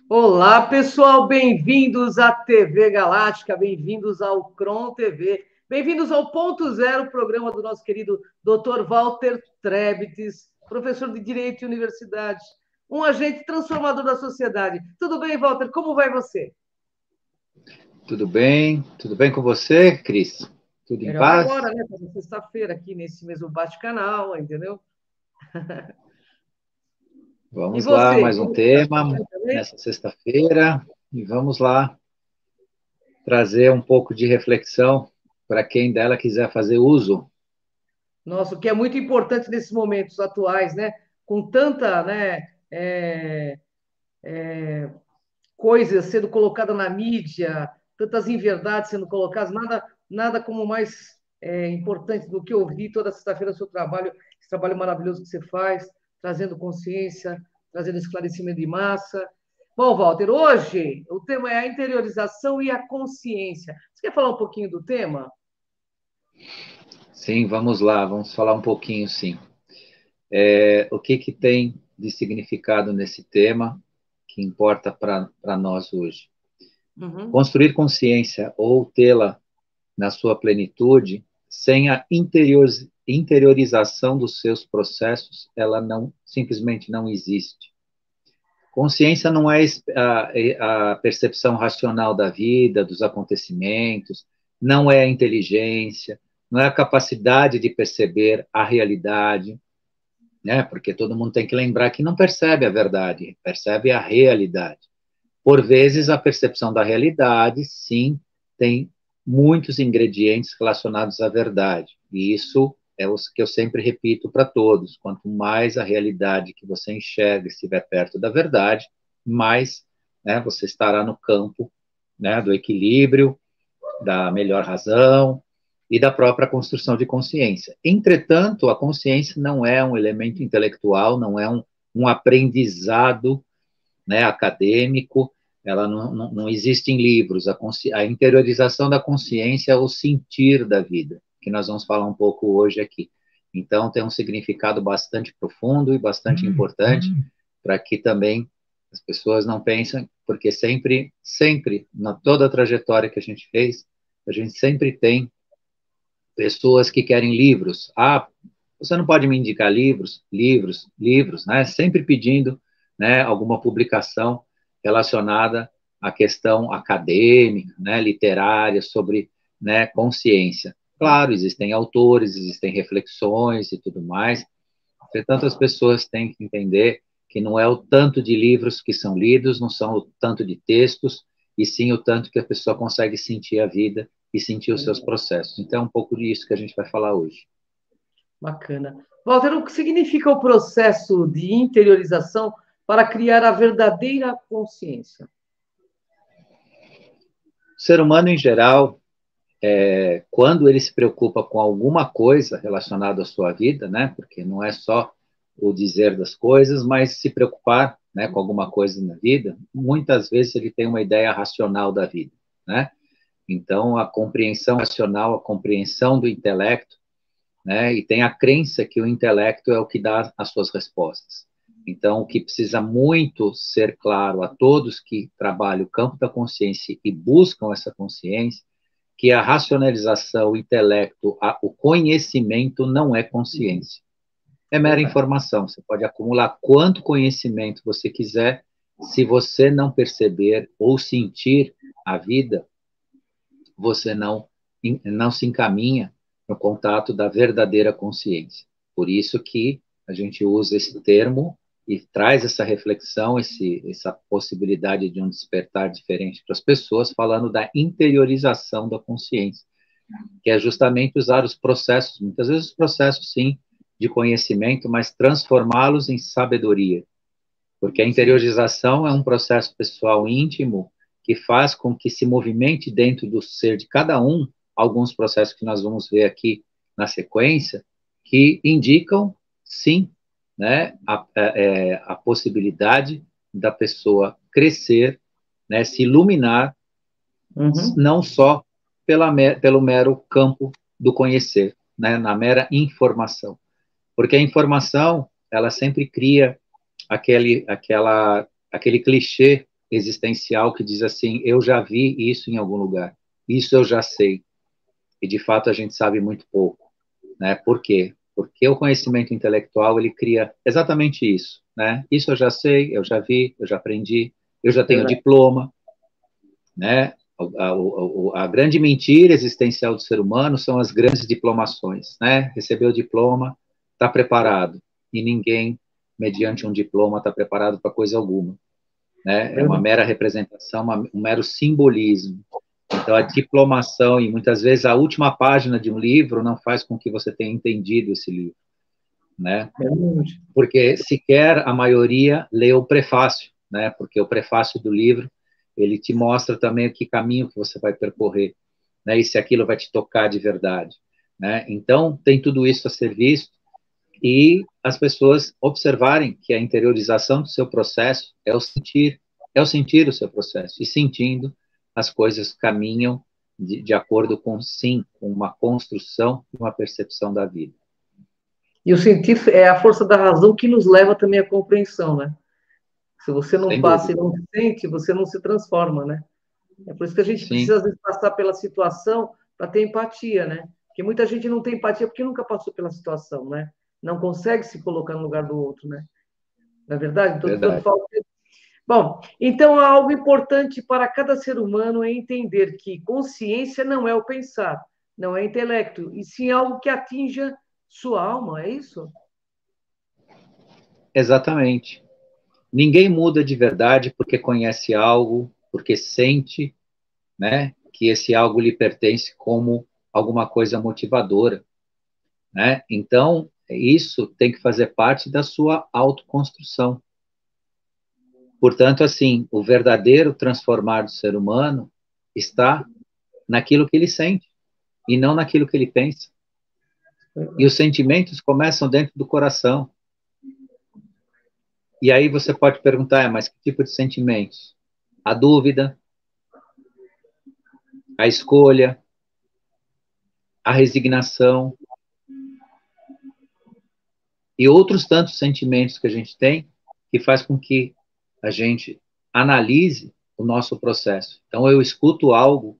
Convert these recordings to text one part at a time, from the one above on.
Olá, pessoal, bem-vindos à TV Galáctica, bem-vindos ao Cron TV, bem-vindos ao Ponto Zero, programa do nosso querido Dr. Walter Trebites, professor de Direito e Universidade, um agente transformador da sociedade. Tudo bem, Walter? Como vai você? Tudo bem com você, Cris? Tudo em Melhor agora, paz? né? Porque sexta-feira, aqui nesse mesmo bate-canal, entendeu? E Vamos lá, você, mais um como está? Tá tema bem também? nessa sexta-feira e vamos lá trazer um pouco de reflexão para quem dela quiser fazer uso. Nossa, o que é muito importante nesses momentos atuais, né? Com tanta, né, coisas sendo colocadas na mídia, tantas inverdades sendo colocadas, nada como mais importante do que ouvir toda sexta-feira o seu trabalho, esse trabalho maravilhoso que você faz, trazendo consciência, trazendo esclarecimento de massa. Bom, Walter, hoje o tema é a interiorização e a consciência. Você quer falar um pouquinho do tema? Sim, vamos lá, vamos falar um pouquinho, sim. O que tem de significado nesse tema que importa para nós hoje? Uhum. Construir consciência ou tê-la na sua plenitude, sem a interiorização dos seus processos, ela não simplesmente não existe. Consciência não é a percepção racional da vida, dos acontecimentos, não é a inteligência, não é a capacidade de perceber a realidade, né? Porque todo mundo tem que lembrar que não percebe a verdade, percebe a realidade. Por vezes, a percepção da realidade, sim, tem muitos ingredientes relacionados à verdade. E isso é o que eu sempre repito para todos: quanto mais a realidade que você enxerga estiver perto da verdade, mais, né, você estará no campo, né, do equilíbrio, da melhor razão e da própria construção de consciência. Entretanto, a consciência não é um elemento intelectual, não é um aprendizado, né, acadêmico, ela não existe em livros. A interiorização da consciência é o sentir da vida, que nós vamos falar um pouco hoje aqui. Então, tem um significado bastante profundo e bastante importante para que também as pessoas não pensem, porque sempre, na toda a trajetória que a gente fez, a gente sempre tem pessoas que querem livros. Ah, você não pode me indicar livros, né? Sempre pedindo, né, alguma publicação relacionada à questão acadêmica, né, literária, sobre, né, consciência. Claro, existem autores, existem reflexões e tudo mais. Entretanto, as pessoas têm que entender que não é o tanto de livros que são lidos, não são o tanto de textos, e sim o tanto que a pessoa consegue sentir a vida e sentir os seus processos. Então, é um pouco disso que a gente vai falar hoje. Bacana. Walter, o que significa o processo de interiorização para criar a verdadeira consciência? O ser humano, em geral, quando ele se preocupa com alguma coisa relacionada à sua vida, né, porque não é só o dizer das coisas, mas se preocupar, né, com alguma coisa na vida, muitas vezes ele tem uma ideia racional da vida, né? Então, a compreensão racional, a compreensão do intelecto, né, e tem a crença que o intelecto é o que dá as suas respostas. Então, o que precisa muito ser claro a todos que trabalham o campo da consciência e buscam essa consciência, que a racionalização, o intelecto, o conhecimento não é consciência. É mera Verdade. informação. Você pode acumular quanto conhecimento você quiser, se você não perceber ou sentir a vida, você não se encaminha no contato da verdadeira consciência. Por isso que a gente usa esse termo e traz essa reflexão, essa possibilidade de um despertar diferente para as pessoas, falando da interiorização da consciência, que é justamente usar os processos, muitas vezes os processos, sim, de conhecimento, mas transformá-los em sabedoria, porque a Sim. interiorização é um processo pessoal íntimo que faz com que se movimente dentro do ser de cada um alguns processos que nós vamos ver aqui na sequência, que indicam, sim, né, a possibilidade da pessoa crescer, né, se iluminar, Uhum. não só pelo mero campo do conhecer, né, na mera informação. Porque a informação, ela sempre cria aquele clichê existencial que diz assim, eu já vi isso em algum lugar, isso eu já sei, e de fato a gente sabe muito pouco, né? Por quê? Porque o conhecimento intelectual, ele cria exatamente isso, né? Isso eu já sei, eu já vi, eu já aprendi, eu já tenho diploma, né? A grande mentira existencial do ser humano são as grandes diplomações, né? Recebeu o diploma, está preparado, e ninguém, mediante um diploma, está preparado para coisa alguma, né? É uma mera representação, um mero simbolismo. Então, a diplomação, e muitas vezes a última página de um livro não faz com que você tenha entendido esse livro, né? Porque sequer a maioria lê o prefácio, né? Porque o prefácio do livro, ele te mostra também o que caminho que você vai percorrer, né? E se aquilo vai te tocar de verdade, né? Então, tem tudo isso a ser visto, e as pessoas observarem que a interiorização do seu processo é o sentir o seu processo, e sentindo, as coisas caminham de acordo com, sim, com uma construção e uma percepção da vida. E o sentir é a força da razão que nos leva também à compreensão, né? Se você não passa e não sente, você não se transforma, né? É por isso que a gente precisa, às vezes, passar pela situação para ter empatia, né? Porque muita gente não tem empatia porque nunca passou pela situação, né? Não consegue se colocar no lugar do outro, né? Não é verdade? Então, bom, então algo importante para cada ser humano é entender que consciência não é o pensar, não é intelecto, e sim algo que atinja sua alma, é isso? Exatamente. Ninguém muda de verdade porque conhece algo, porque sente, né, que esse algo lhe pertence como alguma coisa motivadora, né? Então, isso tem que fazer parte da sua autoconstrução. Portanto, assim, o verdadeiro transformar do ser humano está naquilo que ele sente e não naquilo que ele pensa. E os sentimentos começam dentro do coração. E aí você pode perguntar, mas que tipo de sentimentos? A dúvida, a escolha, a resignação e outros tantos sentimentos que a gente tem que faz com que a gente analise o nosso processo. Então, eu escuto algo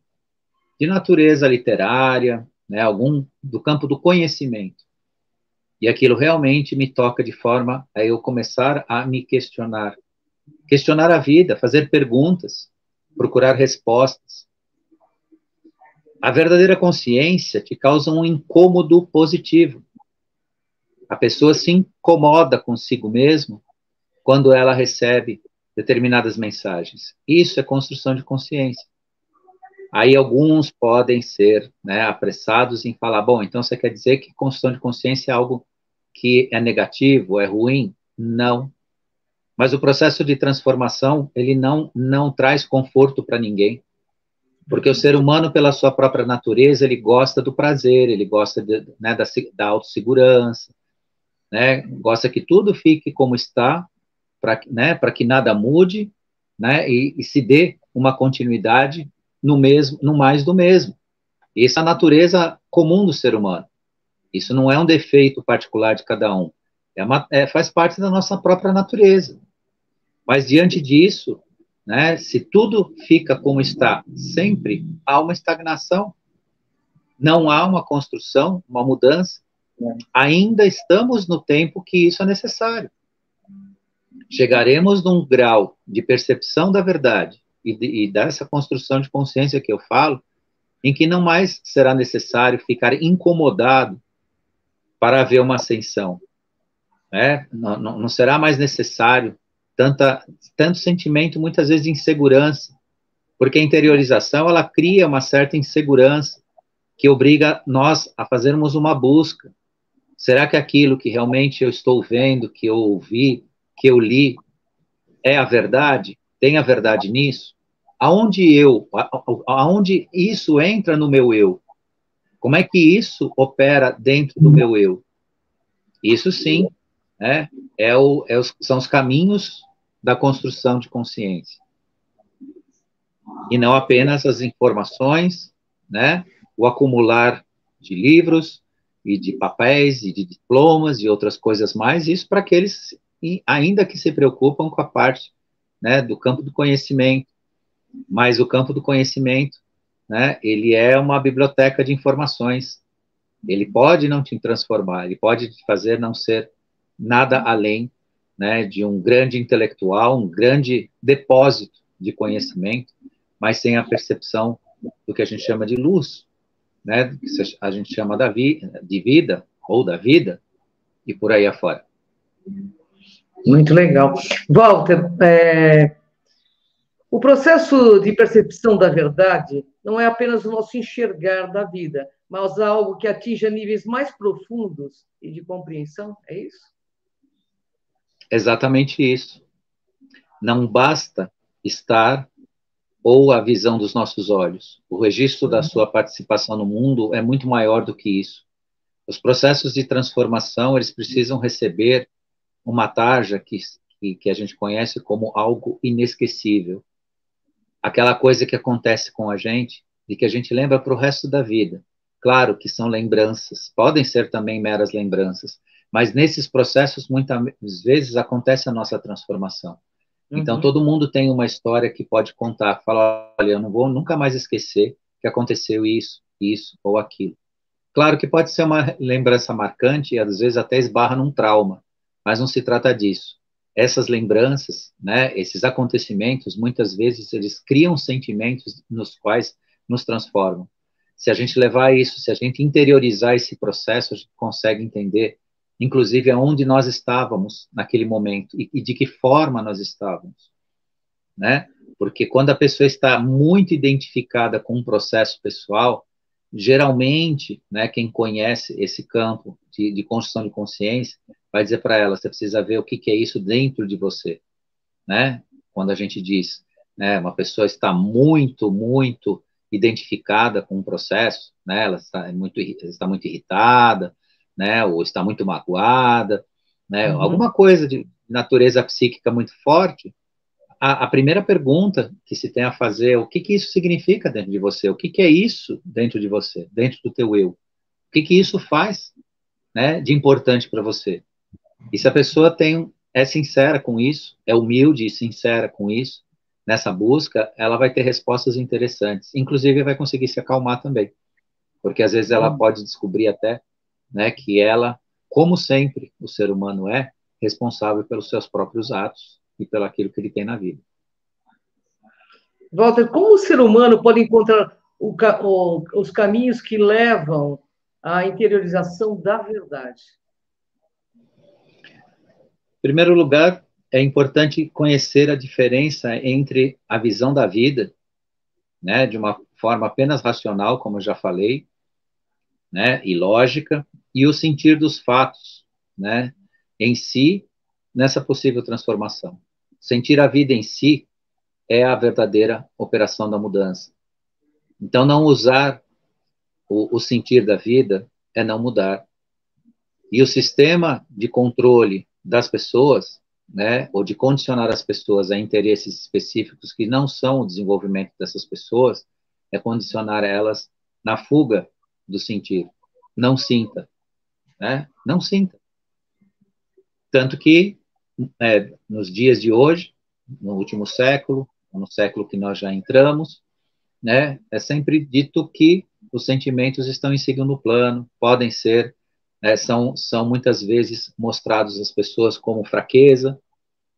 de natureza literária, né, algum do campo do conhecimento, e aquilo realmente me toca de forma a eu começar a me questionar a vida, fazer perguntas, procurar respostas. A verdadeira consciência te causa um incômodo positivo. A pessoa se incomoda consigo mesmo quando ela recebe determinadas mensagens. Isso é construção de consciência. Aí alguns podem ser, né, apressados em falar, bom, então você quer dizer que construção de consciência é algo que é negativo, é ruim? Não. Mas o processo de transformação, ele não traz conforto para ninguém. Porque o ser humano, pela sua própria natureza, ele gosta do prazer, ele gosta né, da autossegurança, né, gosta que tudo fique como está, para, né, que nada mude, né, e se dê uma continuidade no mesmo, no mais do mesmo. Essa é a natureza comum do ser humano. Isso não é um defeito particular de cada um. Faz parte da nossa própria natureza. Mas diante disso, né, se tudo fica como está, sempre há uma estagnação, não há uma construção, uma mudança. Ainda estamos no tempo que isso é necessário. Chegaremos num grau de percepção da verdade e dessa construção de consciência que eu falo, em que não mais será necessário ficar incomodado para haver uma ascensão. Né? Não será mais necessário tanto sentimento, muitas vezes, de insegurança, porque a interiorização, ela cria uma certa insegurança que obriga nós a fazermos uma busca. Será que aquilo que realmente eu estou vendo, que eu ouvi, que eu li, é a verdade? Tem a verdade nisso? Aonde isso entra no meu eu? Como é que isso opera dentro do meu eu? Isso sim, né, são os caminhos da construção de consciência. E não apenas as informações, né, o acumular de livros e de papéis e de diplomas e outras coisas mais, isso para aqueles ainda que se preocupam com a parte né, do campo do conhecimento, mas o campo do conhecimento, né, ele é uma biblioteca de informações. Ele pode não te transformar, ele pode te fazer não ser nada além, né, de um grande intelectual, um grande depósito de conhecimento, mas sem a percepção do que a gente chama de luz, né, que a gente chama de vida, ou da vida, e por aí afora. Muito legal. Walter, o processo de percepção da verdade não é apenas o nosso enxergar da vida, mas algo que atinja níveis mais profundos e de compreensão, é isso? Exatamente isso. Não basta estar ou a visão dos nossos olhos. O registro da sua participação no mundo é muito maior do que isso. Os processos de transformação, eles precisam receber uma tarja que a gente conhece como algo inesquecível. Aquela coisa que acontece com a gente e que a gente lembra para o resto da vida. Claro que são lembranças, podem ser também meras lembranças, mas nesses processos, muitas vezes, acontece a nossa transformação. Então, todo mundo tem uma história que pode contar, falar, olha, eu não vou nunca mais esquecer que aconteceu isso, isso ou aquilo. Claro que pode ser uma lembrança marcante e, às vezes, até esbarra num trauma, mas não se trata disso. Essas lembranças, né, esses acontecimentos, muitas vezes, eles criam sentimentos nos quais nos transformam. Se a gente levar isso, se a gente interiorizar esse processo, a gente consegue entender inclusive aonde nós estávamos naquele momento e de que forma nós estávamos, né? Porque quando a pessoa está muito identificada com um processo pessoal, geralmente, né, quem conhece esse campo de construção de consciência vai dizer para ela, você precisa ver o que é isso dentro de você, né? Quando a gente diz, né, uma pessoa está muito identificada com um processo, né? Ela está muito irritada, né? Ou está muito magoada, né? Alguma coisa de natureza psíquica muito forte. A primeira pergunta que se tem a fazer é o que isso significa dentro de você? O que é isso dentro de você, dentro do teu eu? O que isso faz, né, de importante para você? E se a pessoa é sincera com isso, é humilde e sincera com isso, nessa busca, ela vai ter respostas interessantes. Inclusive, vai conseguir se acalmar também. Porque, às vezes, ela pode descobrir até, né, que ela, como sempre o ser humano é, responsável pelos seus próprios atos e pelo aquilo que ele tem na vida. Walter, como o ser humano pode encontrar os caminhos que levam à interiorização da verdade? Em primeiro lugar, é importante conhecer a diferença entre a visão da vida, né, de uma forma apenas racional, como eu já falei, né, e lógica, e o sentir dos fatos, né, em si, nessa possível transformação. Sentir a vida em si é a verdadeira operação da mudança. Então, não usar o sentir da vida é não mudar. E o sistema de controle das pessoas, né, ou de condicionar as pessoas a interesses específicos que não são o desenvolvimento dessas pessoas, é condicionar elas na fuga do sentir. Não sinta, né? Não sinta. Tanto que, nos dias de hoje, no último século, no século que nós já entramos, né, é sempre dito que os sentimentos estão em segundo plano, podem ser, são muitas vezes mostrados às pessoas como fraqueza,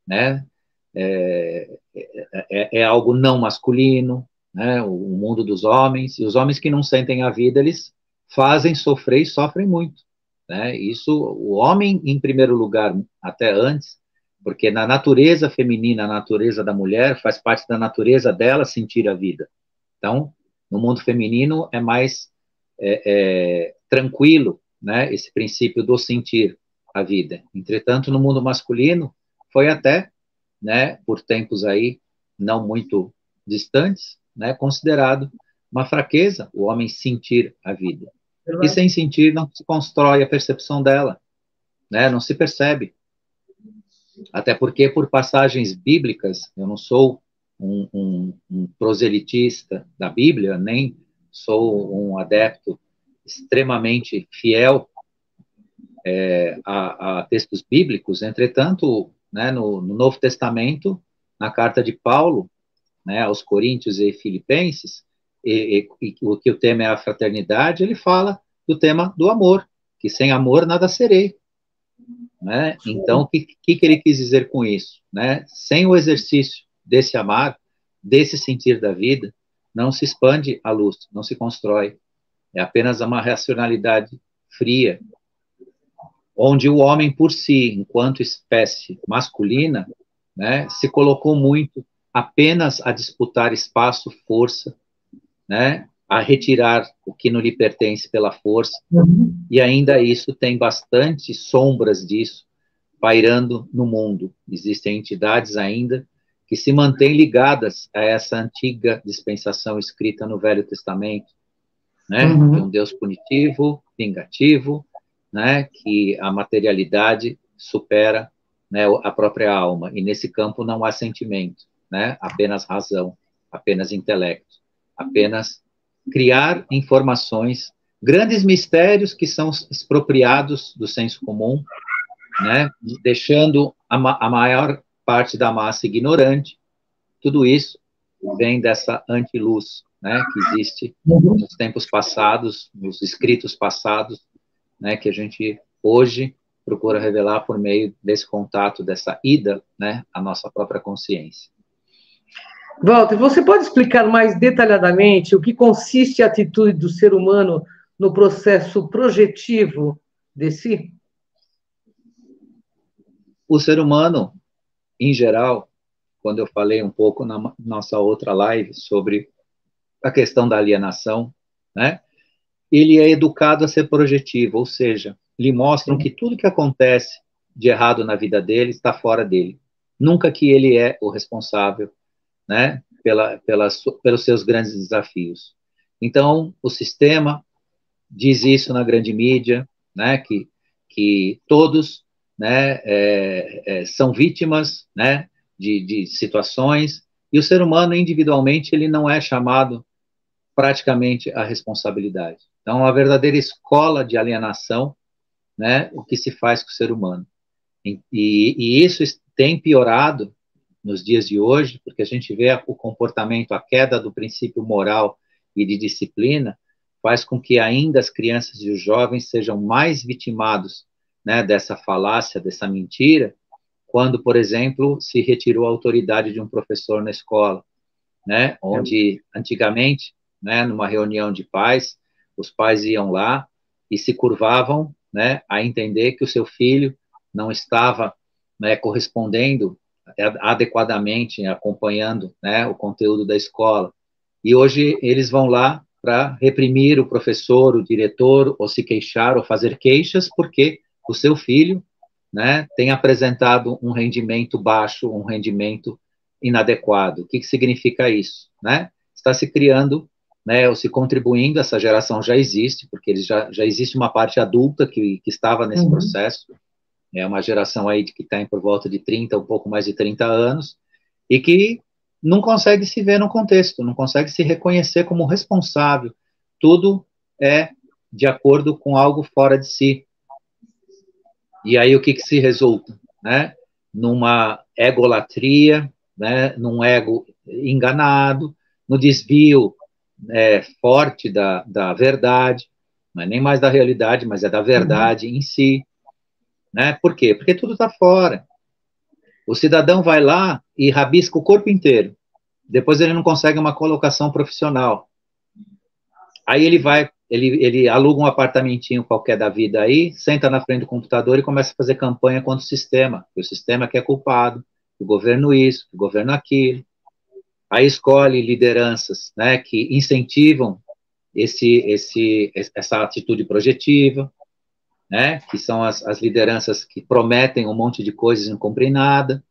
né, é algo não masculino, né, o mundo dos homens, e os homens que não sentem a vida, eles fazem sofrer e sofrem muito, né, isso, o homem em primeiro lugar, até antes, porque na natureza feminina, a natureza da mulher, faz parte da natureza dela sentir a vida. Então, no mundo feminino é mais tranquilo, né, esse princípio do sentir a vida. Entretanto, no mundo masculino, foi até, né, por tempos aí não muito distantes, né, considerado uma fraqueza o homem sentir a vida. E sem sentir não se constrói a percepção dela, né, não se percebe. Até porque, por passagens bíblicas, eu não sou um proselitista da Bíblia, nem sou um adepto extremamente fiel a textos bíblicos. Entretanto, né, no Novo Testamento, na carta de Paulo, né, aos Coríntios e Filipenses, e o que o tema é a fraternidade, ele fala do tema do amor, que sem amor nada serei. Né? Então, o que ele quis dizer com isso? Né? Sem o exercício desse amar, desse sentir da vida, não se expande a luz, não se constrói. É apenas uma racionalidade fria, onde o homem por si, enquanto espécie masculina, né, se colocou muito apenas a disputar espaço, força, né, a retirar o que não lhe pertence pela força, e ainda isso tem bastante sombras disso pairando no mundo. Existem entidades ainda que se mantêm ligadas a essa antiga dispensação escrita no Velho Testamento, né, de um Deus punitivo, vingativo, né, que a materialidade supera, né, a própria alma, e nesse campo não há sentimento, né, apenas razão, apenas intelecto, apenas criar informações, grandes mistérios que são expropriados do senso comum, né, deixando a maior parte da massa ignorante. Tudo isso vem dessa antiluz, né, que existe nos tempos passados, nos escritos passados, né, que a gente hoje procura revelar por meio desse contato, dessa ida, né, à nossa própria consciência. Walter, você pode explicar mais detalhadamente o que consiste a atitude do ser humano no processo projetivo de si? O ser humano, em geral, quando eu falei um pouco na nossa outra live sobre a questão da alienação, né, ele é educado a ser projetivo, ou seja, lhe mostram que tudo que acontece de errado na vida dele está fora dele. Nunca que ele é o responsável, né, pelos seus grandes desafios. Então, o sistema diz isso na grande mídia, né, que todos, né, são vítimas, né, de situações, e o ser humano, individualmente, ele não é chamado praticamente à responsabilidade. Então, a verdadeira escola de alienação, né, o que se faz com o ser humano. E isso tem piorado nos dias de hoje, porque a gente vê o comportamento, a queda do princípio moral e de disciplina, faz com que ainda as crianças e os jovens sejam mais vitimados, né, dessa falácia, dessa mentira, quando, por exemplo, se retirou a autoridade de um professor na escola, né, onde antigamente, né, numa reunião de pais, os pais iam lá e se curvavam, né, a entender que o seu filho não estava, né, correspondendo adequadamente, acompanhando, né, o conteúdo da escola. E hoje eles vão lá para reprimir o professor, o diretor, ou se queixar, ou fazer queixas, porque o seu filho, né, tem apresentado um rendimento baixo, um rendimento inadequado. O que significa isso? Né? Está se criando, né, ou se contribuindo, essa geração já existe, porque já existe uma parte adulta que estava nesse processo, é uma geração aí que tem por volta de 30, um pouco mais de 30 anos, e que não consegue se ver no contexto, não consegue se reconhecer como responsável. Tudo é de acordo com algo fora de si. E aí o que se resulta? Né? Numa egolatria, né? Num ego enganado, no desvio forte da verdade, não é nem mais da realidade, mas é da verdade em si. Né? Por quê? Porque tudo está fora. O cidadão vai lá e rabisca o corpo inteiro. Depois ele não consegue uma colocação profissional. Aí ele aluga um apartamentinho qualquer da vida aí, senta na frente do computador e começa a fazer campanha contra o sistema. O sistema que é culpado, o governo isso, o governo aquilo. Aí escolhe lideranças, né, que incentivam essa atitude projetiva, né, que são as lideranças que prometem um monte de coisas e não cumprem nada,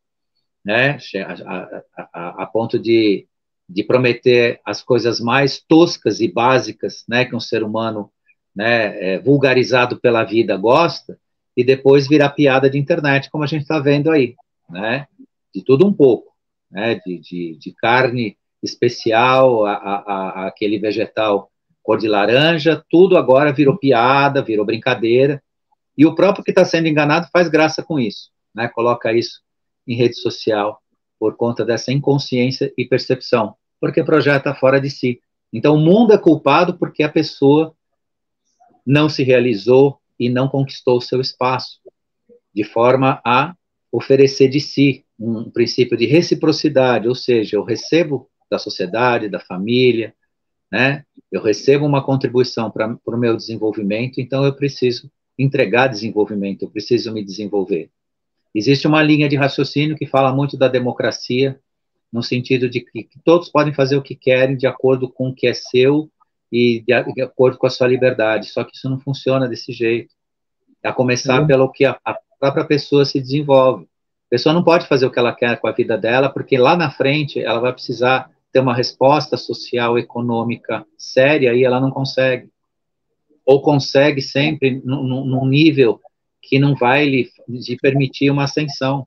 né, a ponto de prometer as coisas mais toscas e básicas, né, que um ser humano, né, vulgarizado pela vida gosta, e depois virar piada de internet, como a gente está vendo aí, né, de tudo um pouco, né, de carne especial, aquele vegetal cor de laranja, tudo agora virou piada, virou brincadeira, e o próprio que está sendo enganado faz graça com isso, né? Coloca isso em rede social. por conta dessa inconsciência e percepção, porque projeta fora de si. Então, o mundo é culpado porque a pessoa não se realizou e não conquistou o seu espaço, de forma a oferecer de si um princípio de reciprocidade, ou seja, eu recebo da sociedade, da família, né? Eu recebo uma contribuição para o meu desenvolvimento, então eu preciso entregar desenvolvimento, eu preciso me desenvolver. Existe uma linha de raciocínio que fala muito da democracia, no sentido de que todos podem fazer o que querem de acordo com o que é seu e de acordo com a sua liberdade, só que isso não funciona desse jeito. A começar pelo que a própria pessoa se desenvolve. A pessoa não pode fazer o que ela quer com a vida dela, porque lá na frente ela vai precisar ter uma resposta social, econômica séria e ela não consegue. Ou consegue sempre num nível que não vai lhe permitir uma ascensão.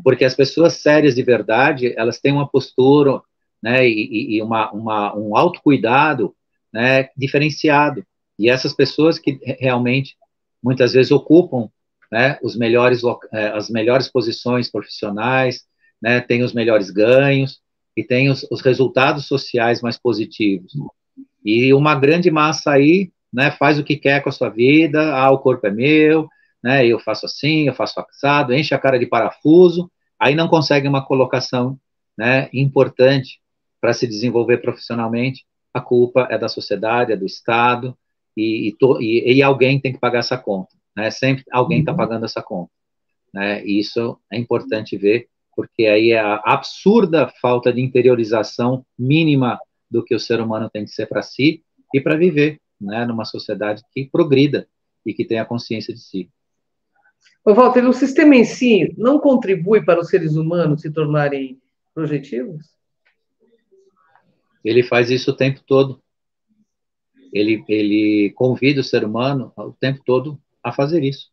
Porque as pessoas sérias de verdade, elas têm uma postura, né, e um autocuidado, né, diferenciado. E essas pessoas que realmente, muitas vezes, ocupam, né, as melhores posições profissionais, né, têm os melhores ganhos e têm os resultados sociais mais positivos. E uma grande massa aí, né, faz o que quer com a sua vida, o corpo é meu, né, eu faço assim, eu faço assado, enche a cara de parafuso, aí não consegue uma colocação, né, importante para se desenvolver profissionalmente, a culpa é da sociedade, é do Estado, e alguém tem que pagar essa conta, né, sempre alguém está pagando essa conta, né, e isso é importante ver, porque aí é a absurda falta de interiorização mínima do que o ser humano tem que ser para si e para viver, né, numa sociedade que progrida e que tenha consciência de si. Ô, Walter, o sistema em si não contribui para os seres humanos se tornarem projetivos? Ele faz isso o tempo todo. Ele convida o ser humano o tempo todo a fazer isso.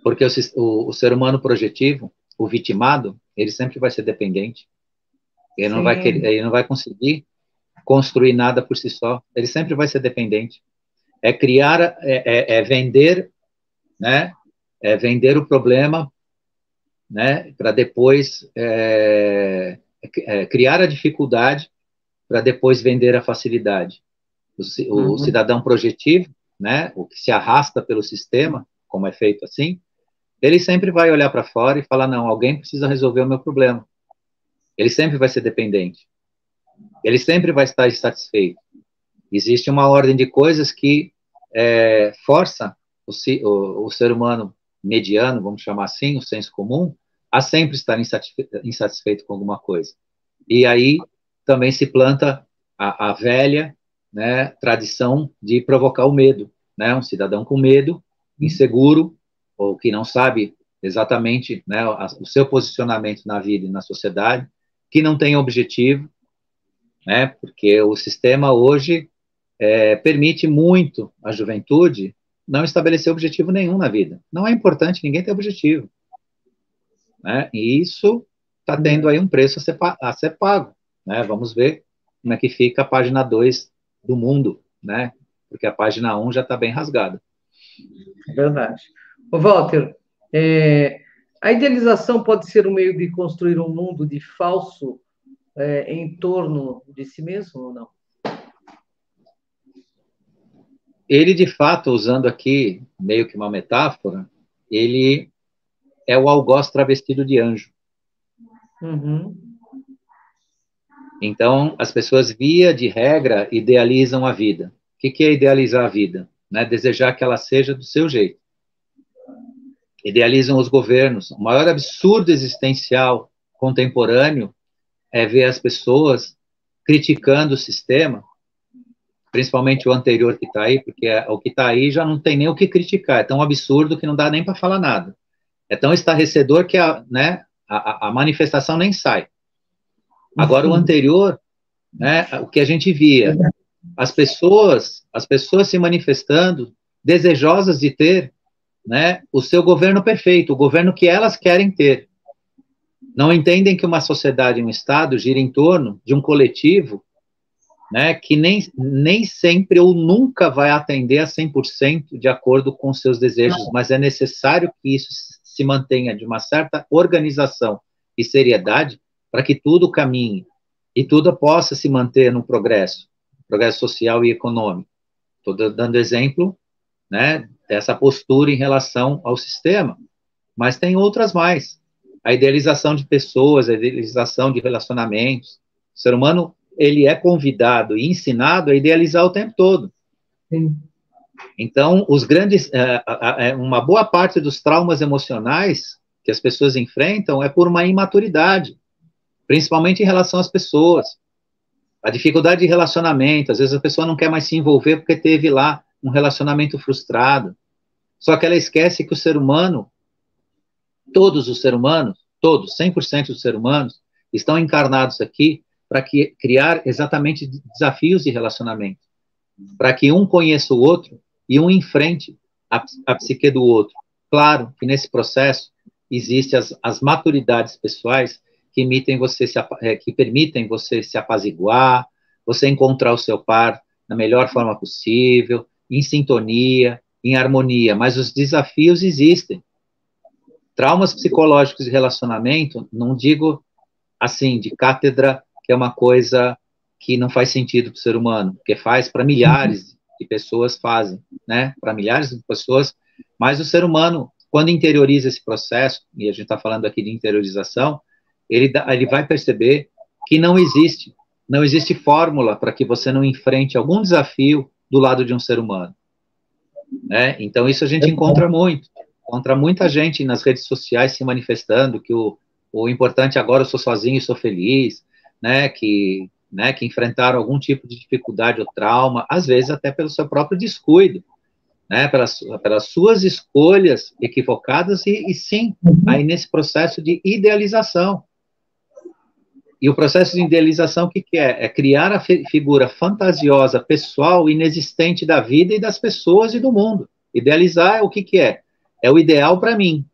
Porque o ser humano projetivo, o vitimado, ele sempre vai ser dependente. Ele não vai conseguir construir nada por si só. Ele sempre vai ser dependente. É criar, vender, né? É vender o problema, né? Para depois criar a dificuldade para depois vender a facilidade. O cidadão projetivo, né? O que se arrasta pelo sistema, como é feito assim, ele sempre vai olhar para fora e falar, não, alguém precisa resolver o meu problema. Ele sempre vai ser dependente. Ele sempre vai estar insatisfeito. Existe uma ordem de coisas que força o ser humano mediano, vamos chamar assim, o senso comum, a sempre estar insatisfeito com alguma coisa. E aí também se planta a velha, né, tradição de provocar o medo, né, um cidadão com medo, inseguro, ou que não sabe exatamente, né, o seu posicionamento na vida e na sociedade, que não tem objetivo, né, porque o sistema hoje permite muito à juventude não estabelecer objetivo nenhum na vida. Não é importante, ninguém tem objetivo. Né? E isso está tendo aí um preço a ser pago. Né? Vamos ver como é que fica a página 2 do mundo, né? Porque a página 1 já está bem rasgada. Verdade. Ô, Walter, a idealização pode ser um meio de construir um mundo de falso em torno de si mesmo ou não? Ele, de fato, usando aqui meio que uma metáfora, ele é o algoz travestido de anjo. Então, as pessoas, via de regra, idealizam a vida. O que é idealizar a vida? Né? Desejar que ela seja do seu jeito. Idealizam os governos. O maior absurdo existencial contemporâneo é ver as pessoas criticando o sistema, principalmente o anterior que está aí, porque o que está aí já não tem nem o que criticar. É tão absurdo que não dá nem para falar nada. É tão estarrecedor que a manifestação nem sai. Agora, o anterior, né, o que a gente via, as pessoas se manifestando, desejosas de ter, né, o seu governo perfeito, o governo que elas querem ter. Não entendem que uma sociedade, um Estado, gira em torno de um coletivo, né, que nem sempre ou nunca vai atender a 100% de acordo com seus desejos, mas é necessário que isso se mantenha de uma certa organização e seriedade para que tudo caminhe e tudo possa se manter no progresso social e econômico. Estou dando exemplo, né, dessa postura em relação ao sistema, mas tem outras mais. A idealização de pessoas, a idealização de relacionamentos. O ser humano, ele é convidado e ensinado a idealizar o tempo todo. Sim. Então, uma boa parte dos traumas emocionais que as pessoas enfrentam é por uma imaturidade, principalmente em relação às pessoas. A dificuldade de relacionamento, às vezes a pessoa não quer mais se envolver porque teve lá um relacionamento frustrado. Só que ela esquece que o ser humano, todos os seres humanos, todos, 100% dos seres humanos, estão encarnados aqui para criar exatamente desafios de relacionamento, para que um conheça o outro e um enfrente a psique do outro. Claro que nesse processo existem as maturidades pessoais que permitem você se apaziguar, você encontrar o seu par da melhor forma possível, em sintonia, em harmonia, mas os desafios existem. Traumas psicológicos de relacionamento, não digo assim, de cátedra, que é uma coisa que não faz sentido para o ser humano, porque faz para milhares de pessoas, fazem, né? Para milhares de pessoas, mas o ser humano, quando interioriza esse processo, e a gente está falando aqui de interiorização, ele vai perceber que não existe fórmula para que você não enfrente algum desafio do lado de um ser humano, né? Então, isso a gente encontra muita gente nas redes sociais se manifestando que o importante agora eu sou sozinho e sou feliz, né, que enfrentaram algum tipo de dificuldade ou trauma, às vezes até pelo seu próprio descuido, né, pelas suas escolhas equivocadas e sim, aí nesse processo de idealização. E o processo de idealização, o que é? É criar a figura fantasiosa, pessoal, inexistente da vida e das pessoas e do mundo. Idealizar é o que é? É o ideal para mim.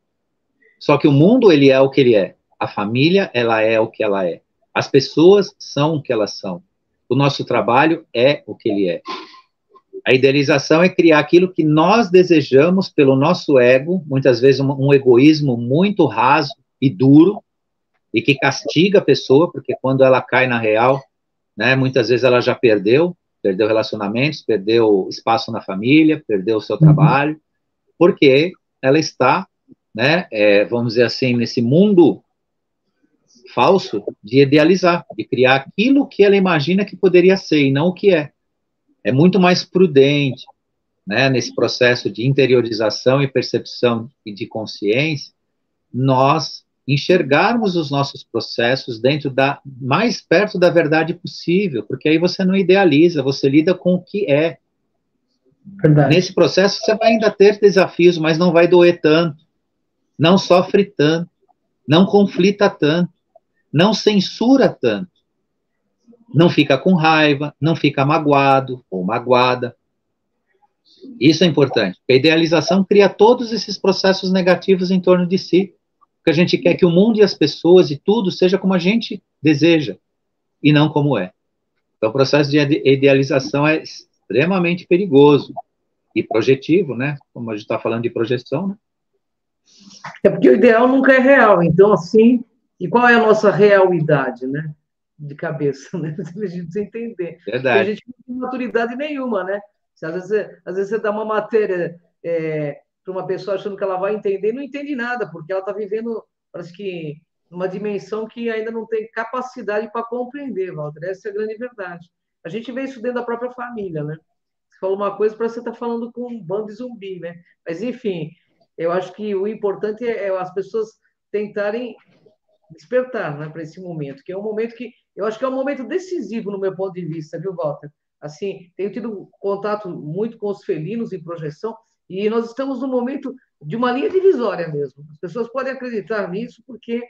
Só que o mundo, ele é o que ele é. A família, ela é o que ela é. As pessoas são o que elas são. O nosso trabalho é o que ele é. A idealização é criar aquilo que nós desejamos pelo nosso ego, muitas vezes um egoísmo muito raso e duro, e que castiga a pessoa, porque quando ela cai na real, né, muitas vezes ela já perdeu relacionamentos, perdeu espaço na família, perdeu o seu trabalho, porque ela está, né, vamos dizer assim, nesse mundo falso de idealizar, de criar aquilo que ela imagina que poderia ser e não o que é. É muito mais prudente, né, nesse processo de interiorização e percepção e de consciência, nós enxergarmos os nossos processos mais perto da verdade possível, porque aí você não idealiza, você lida com o que é. Verdade. Nesse processo você vai ainda ter desafios, mas não vai doer tanto, não sofre tanto, não conflita tanto, não censura tanto, não fica com raiva, não fica magoado ou magoada. Isso é importante, porque a idealização cria todos esses processos negativos em torno de si, porque a gente quer que o mundo e as pessoas e tudo seja como a gente deseja, e não como é. Então, o processo de idealização é extremamente perigoso e projetivo, né? Como a gente está falando de projeção, né? É porque o ideal nunca é real. Então, assim, e qual é a nossa realidade, né? De cabeça, né? A gente precisa entender. Verdade. Porque a gente não tem maturidade nenhuma, né? Às vezes você dá uma matéria para uma pessoa achando que ela vai entender, não entende nada, porque ela está vivendo, parece que, numa dimensão que ainda não tem capacidade para compreender, Walter. Essa é a grande verdade. A gente vê isso dentro da própria família, né? Você falou uma coisa para você estar falando com um bando de zumbi, né? Mas, enfim, eu acho que o importante é as pessoas tentarem despertar, né, para esse momento, que é um momento que eu acho que é um momento decisivo no meu ponto de vista, viu, Walter? Assim, tenho tido contato muito com os felinos em projeção e nós estamos num momento de uma linha divisória mesmo. As pessoas podem acreditar nisso porque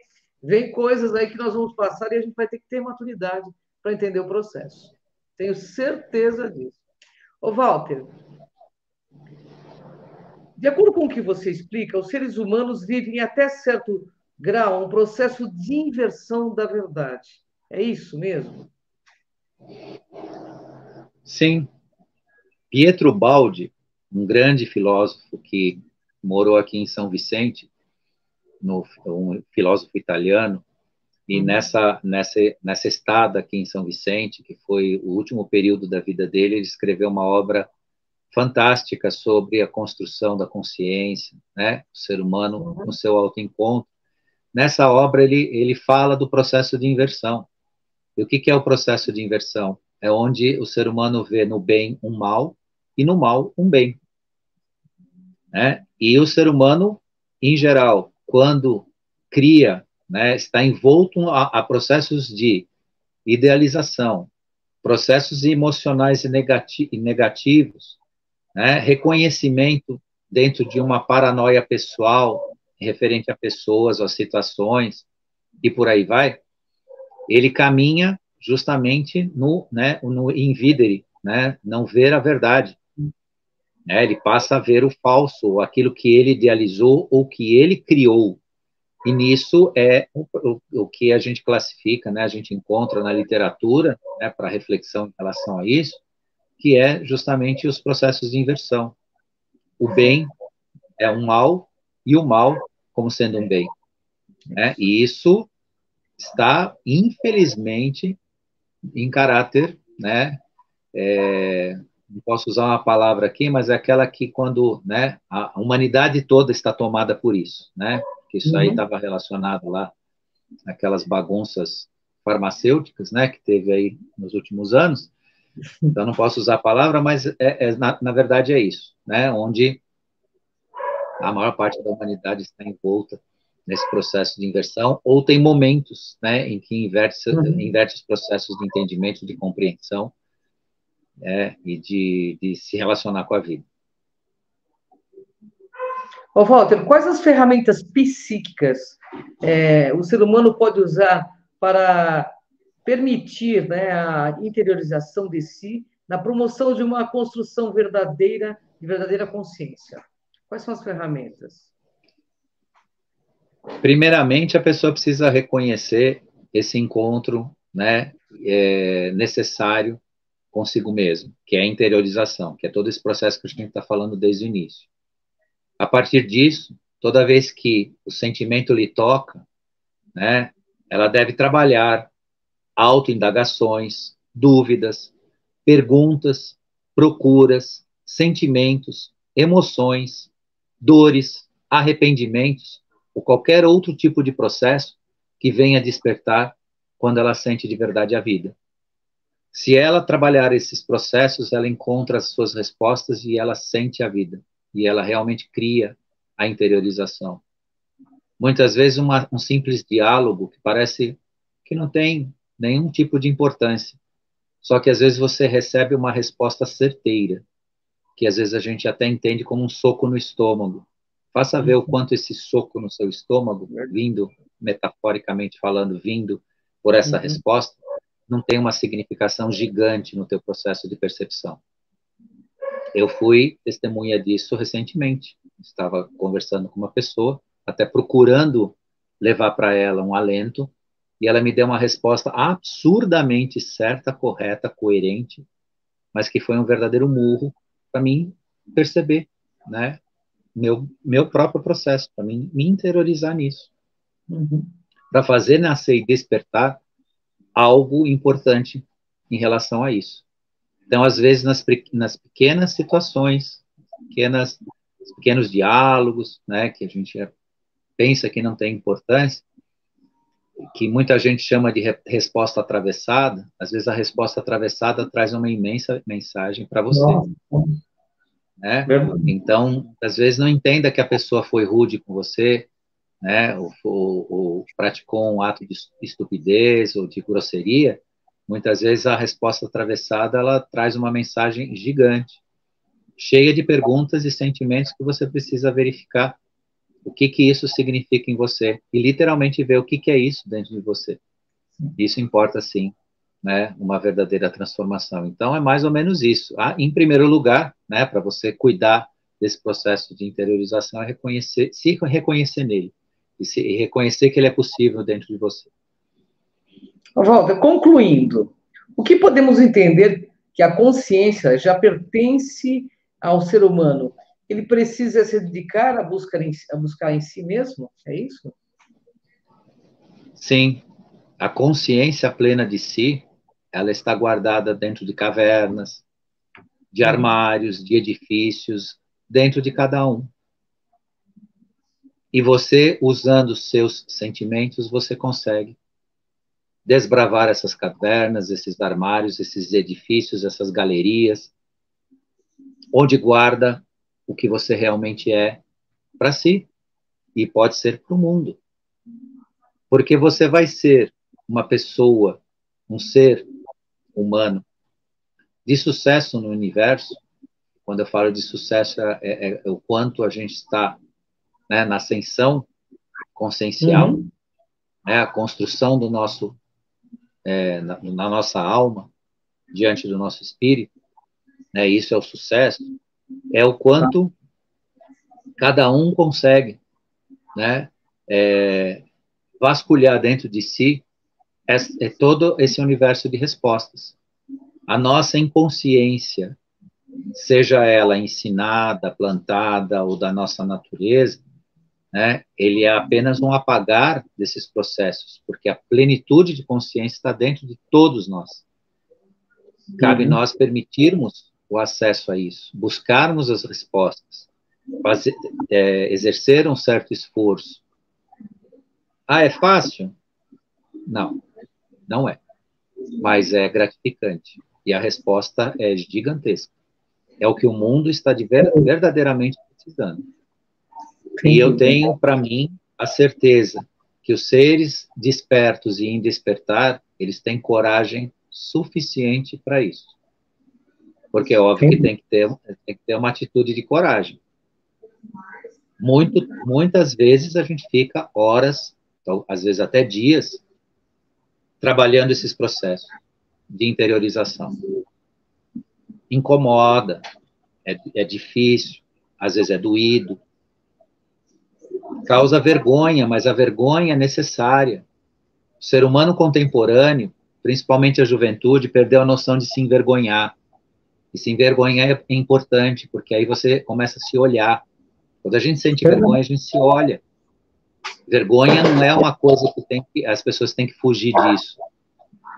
vem coisas aí que nós vamos passar e a gente vai ter que ter maturidade para entender o processo. Tenho certeza disso. Ô, Walter, de acordo com o que você explica, os seres humanos vivem até certo grau um processo de inversão da verdade. É isso mesmo? Sim. Pietro Baldi, um grande filósofo que morou aqui em São Vicente, um filósofo italiano, E nessa estada aqui em São Vicente, que foi o último período da vida dele, ele escreveu uma obra fantástica sobre a construção da consciência, né? O ser humano no seu autoencontro. Nessa obra, ele fala do processo de inversão. E o que é o processo de inversão? É onde o ser humano vê no bem um mal e no mal um bem, né? E o ser humano, em geral, quando cria, né, está envolto a processos de idealização, processos emocionais e negativos, né, reconhecimento dentro de uma paranoia pessoal referente a pessoas ou a situações e por aí vai, ele caminha justamente no invidere, né, não ver a verdade. Né, ele passa a ver o falso, aquilo que ele idealizou ou que ele criou. E nisso é o que a gente classifica, né, a gente encontra na literatura, né, para reflexão em relação a isso, que é justamente os processos de inversão. O bem é um mal e o mal como sendo um bem. Né? E isso está, infelizmente, em caráter, né, não posso usar uma palavra aqui, mas é aquela que quando, né, a humanidade toda está tomada por isso, né, que isso aí estava relacionado lá aquelas bagunças farmacêuticas, né, que teve aí nos últimos anos. Então não posso usar a palavra, mas na verdade é isso, né, onde a maior parte da humanidade está envolta nesse processo de inversão, ou tem momentos, né, em que inverte os processos de entendimento, de compreensão, e de se relacionar com a vida. Ô, Walter, quais as ferramentas psíquicas o ser humano pode usar para permitir, né, a interiorização de si na promoção de uma construção verdadeira, de verdadeira consciência? Quais são as ferramentas? Primeiramente, a pessoa precisa reconhecer esse encontro, né, necessário consigo mesmo, que é a interiorização, que é todo esse processo que a gente está falando desde o início. A partir disso, toda vez que o sentimento lhe toca, né, ela deve trabalhar autoindagações, dúvidas, perguntas, procuras, sentimentos, emoções, dores, arrependimentos, ou qualquer outro tipo de processo que venha despertar quando ela sente de verdade a vida. Se ela trabalhar esses processos, ela encontra as suas respostas e ela sente a vida. E ela realmente cria a interiorização. Muitas vezes um simples diálogo que parece que não tem nenhum tipo de importância. Só que às vezes você recebe uma resposta certeira, que às vezes a gente até entende como um soco no estômago. Faça ver o quanto esse soco no seu estômago, vindo, metaforicamente falando, vindo por essa resposta, não tem uma significação gigante no teu processo de percepção. Eu fui testemunha disso recentemente. Estava conversando com uma pessoa, até procurando levar para ela um alento, e ela me deu uma resposta absurdamente certa, correta, coerente, mas que foi um verdadeiro murro para mim perceber, né, meu próprio processo, para mim me interiorizar nisso, para fazer nascer e despertar algo importante em relação a isso. Então, às vezes, nas pequenas situações, pequenos diálogos, né, que a gente pensa que não tem importância, que muita gente chama de resposta atravessada, às vezes a resposta atravessada traz uma imensa mensagem para você. Né? Então, às vezes não entenda que a pessoa foi rude com você, né, ou praticou um ato de estupidez ou de grosseria. Muitas vezes a resposta atravessada ela traz uma mensagem gigante, cheia de perguntas e sentimentos que você precisa verificar o que isso significa em você e literalmente ver o que é isso dentro de você. Isso importa sim, né, uma verdadeira transformação. Então é mais ou menos isso. Em primeiro lugar, né, para você cuidar desse processo de interiorização é se reconhecer nele e reconhecer que ele é possível dentro de você. Walter, concluindo, o que podemos entender que a consciência já pertence ao ser humano? Ele precisa se dedicar a buscar em si mesmo? É isso? Sim. A consciência plena de si, ela está guardada dentro de cavernas, de armários, de edifícios, dentro de cada um. E você, usando os seus sentimentos, você consegue desbravar essas cavernas, esses armários, esses edifícios, essas galerias, onde guarda o que você realmente é para si e pode ser para o mundo. Porque você vai ser uma pessoa, um ser humano de sucesso no universo. Quando eu falo de sucesso, é o quanto a gente está, né, na ascensão consciencial, né, a construção do nosso, na nossa alma, diante do nosso espírito, né, isso é o sucesso, é o quanto cada um consegue, né, vasculhar dentro de si todo esse universo de respostas. A nossa inconsciência, seja ela ensinada, plantada ou da nossa natureza, né, ele é apenas um apagar desses processos, porque a plenitude de consciência está dentro de todos nós. Cabe nós permitirmos o acesso a isso, buscarmos as respostas, exercer um certo esforço. Ah, é fácil? Não, não é. Mas é gratificante. E a resposta é gigantesca. É o que o mundo está verdadeiramente precisando. E eu tenho, para mim, a certeza que os seres despertos e em despertar, eles têm coragem suficiente para isso. Porque é óbvio que tem que ter uma atitude de coragem. Muitas vezes a gente fica horas, às vezes até dias, trabalhando esses processos de interiorização. Incomoda, é difícil, às vezes é doído, causa vergonha, mas a vergonha é necessária. O ser humano contemporâneo, principalmente a juventude, perdeu a noção de se envergonhar. E se envergonhar é importante, porque aí você começa a se olhar. Quando a gente sente vergonha, a gente se olha. Vergonha não é uma coisa que as pessoas têm que fugir disso.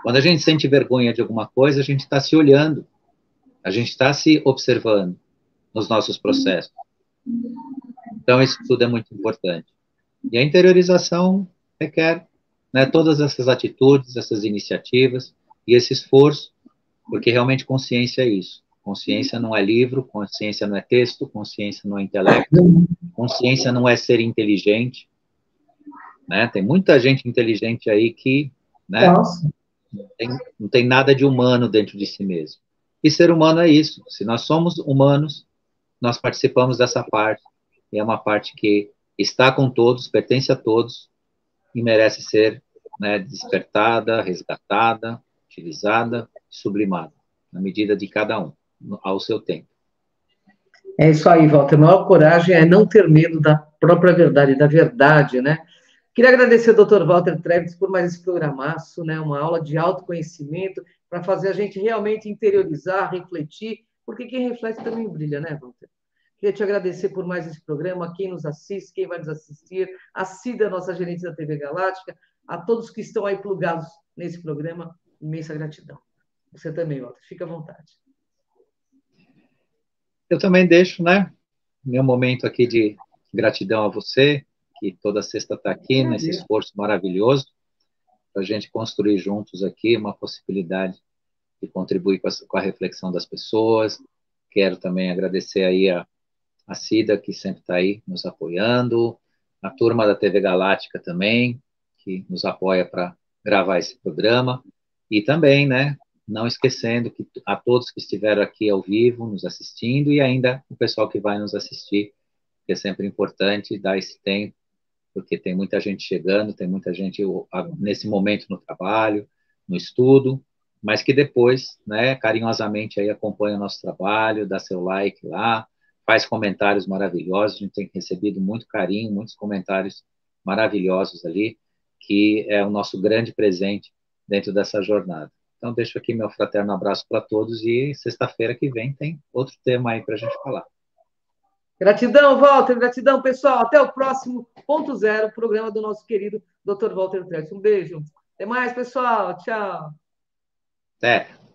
Quando a gente sente vergonha de alguma coisa, a gente está se olhando. A gente está se observando nos nossos processos. Então, isso tudo é muito importante. E a interiorização requer, né, todas essas atitudes, essas iniciativas e esse esforço, porque realmente consciência é isso. Consciência não é livro, consciência não é texto, consciência não é intelecto, consciência não é ser inteligente. Né? Tem muita gente inteligente aí que, né, não tem nada de humano dentro de si mesmo. E ser humano é isso. Se nós somos humanos, nós participamos dessa parte, e é uma parte que está com todos, pertence a todos, e merece ser, né, despertada, resgatada, utilizada, sublimada, na medida de cada um, ao seu tempo. É isso aí, Walter. A maior coragem é não ter medo da própria verdade, da verdade, né? Queria agradecer ao Dr. Walter Trebes por mais esse programaço, né? Uma aula de autoconhecimento para fazer a gente realmente interiorizar, refletir, porque quem reflete também brilha, né, Walter? Queria te agradecer por mais esse programa, quem nos assiste, quem vai nos assistir, a Cida, nossa gerente da TV Galáctica, a todos que estão aí plugados nesse programa, imensa gratidão. Você também, Walter, fica à vontade. Eu também deixo, né, meu momento aqui de gratidão a você, que toda sexta está aqui nesse esforço maravilhoso, para a gente construir juntos aqui uma possibilidade de contribuir com a reflexão das pessoas. Quero também agradecer aí a Cida, que sempre está aí nos apoiando, a turma da TV Galáctica também, que nos apoia para gravar esse programa, e também, né, não esquecendo que a todos que estiveram aqui ao vivo, nos assistindo, e ainda o pessoal que vai nos assistir, que é sempre importante dar esse tempo, porque tem muita gente chegando, tem muita gente nesse momento no trabalho, no estudo, mas que depois, né, carinhosamente aí acompanha o nosso trabalho, dá seu like lá, faz comentários maravilhosos, a gente tem recebido muito carinho, muitos comentários maravilhosos ali, que é o nosso grande presente dentro dessa jornada. Então, deixo aqui meu fraterno abraço para todos e sexta-feira que vem tem outro tema aí para a gente falar. Gratidão, Walter, gratidão, pessoal. Até o próximo Ponto Zero, programa do nosso querido Dr. Walter Trebes. Um beijo. Até mais, pessoal. Tchau. Até.